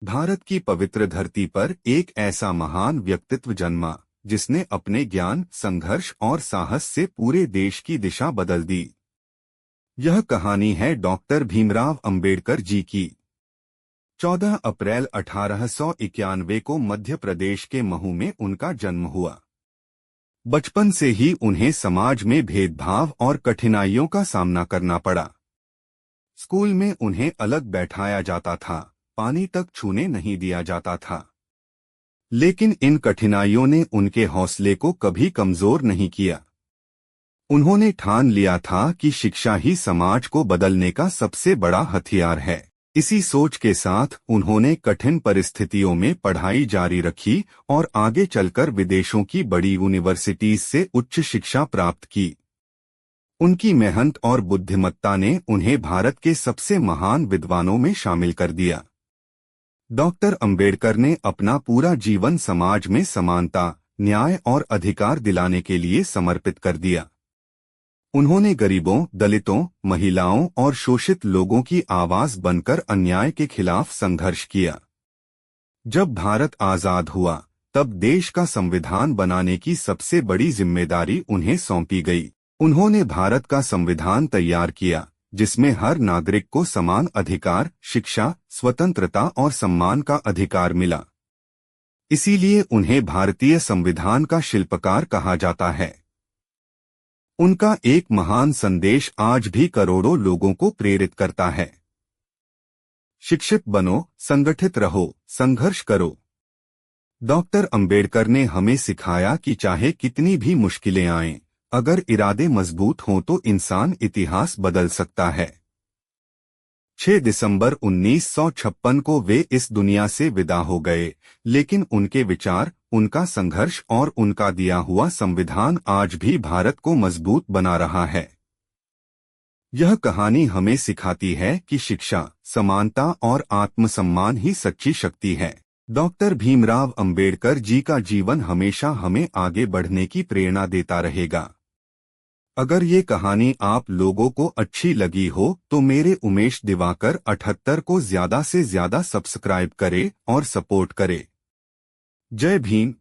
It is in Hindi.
भारत की पवित्र धरती पर एक ऐसा महान व्यक्तित्व जन्मा जिसने अपने ज्ञान, संघर्ष और साहस से पूरे देश की दिशा बदल दी। यह कहानी है डॉक्टर भीमराव अंबेडकर जी की। 14 अप्रैल 1891 को मध्य प्रदेश के महू में उनका जन्म हुआ। बचपन से ही उन्हें समाज में भेदभाव और कठिनाइयों का सामना करना पड़ा। स्कूल में उन्हें अलग बैठाया जाता था, पानी तक छूने नहीं दिया जाता था। लेकिन इन कठिनाइयों ने उनके हौसले को कभी कमजोर नहीं किया। उन्होंने ठान लिया था कि शिक्षा ही समाज को बदलने का सबसे बड़ा हथियार है। इसी सोच के साथ उन्होंने कठिन परिस्थितियों में पढ़ाई जारी रखी और आगे चलकर विदेशों की बड़ी यूनिवर्सिटीज से उच्च शिक्षा प्राप्त की। उनकी मेहनत और बुद्धिमत्ता ने उन्हें भारत के सबसे महान विद्वानों में शामिल कर दिया। डॉक्टर अंबेडकर ने अपना पूरा जीवन समाज में समानता, न्याय और अधिकार दिलाने के लिए समर्पित कर दिया। उन्होंने गरीबों, दलितों, महिलाओं और शोषित लोगों की आवाज बनकर अन्याय के खिलाफ संघर्ष किया। जब भारत आजाद हुआ, तब देश का संविधान बनाने की सबसे बड़ी जिम्मेदारी उन्हें सौंपी गई। उन्होंने भारत का संविधान तैयार किया, जिसमें हर नागरिक को समान अधिकार, शिक्षा, स्वतंत्रता और सम्मान का अधिकार मिला। इसीलिए उन्हें भारतीय संविधान का शिल्पकार कहा जाता है। उनका एक महान संदेश आज भी करोड़ों लोगों को प्रेरित करता है। शिक्षित बनो, संगठित रहो, संघर्ष करो। डॉक्टर अंबेडकर ने हमें सिखाया कि चाहे कितनी भी मुश्किलें आएं, अगर इरादे मजबूत हों तो इंसान इतिहास बदल सकता है। 6 दिसंबर 1956 को वे इस दुनिया से विदा हो गए, लेकिन उनके विचार, उनका संघर्ष और उनका दिया हुआ संविधान आज भी भारत को मजबूत बना रहा है। यह कहानी हमें सिखाती है कि शिक्षा, समानता और आत्मसम्मान ही सच्ची शक्ति है। डॉक्टर भीमराव अंबेडकर जी का जीवन हमेशा हमें आगे बढ़ने की प्रेरणा देता रहेगा। अगर ये कहानी आप लोगों को अच्छी लगी हो तो मेरे उमेश दिवाकर 78 को ज्यादा से ज्यादा सब्सक्राइब करें और सपोर्ट करें। जय भीम।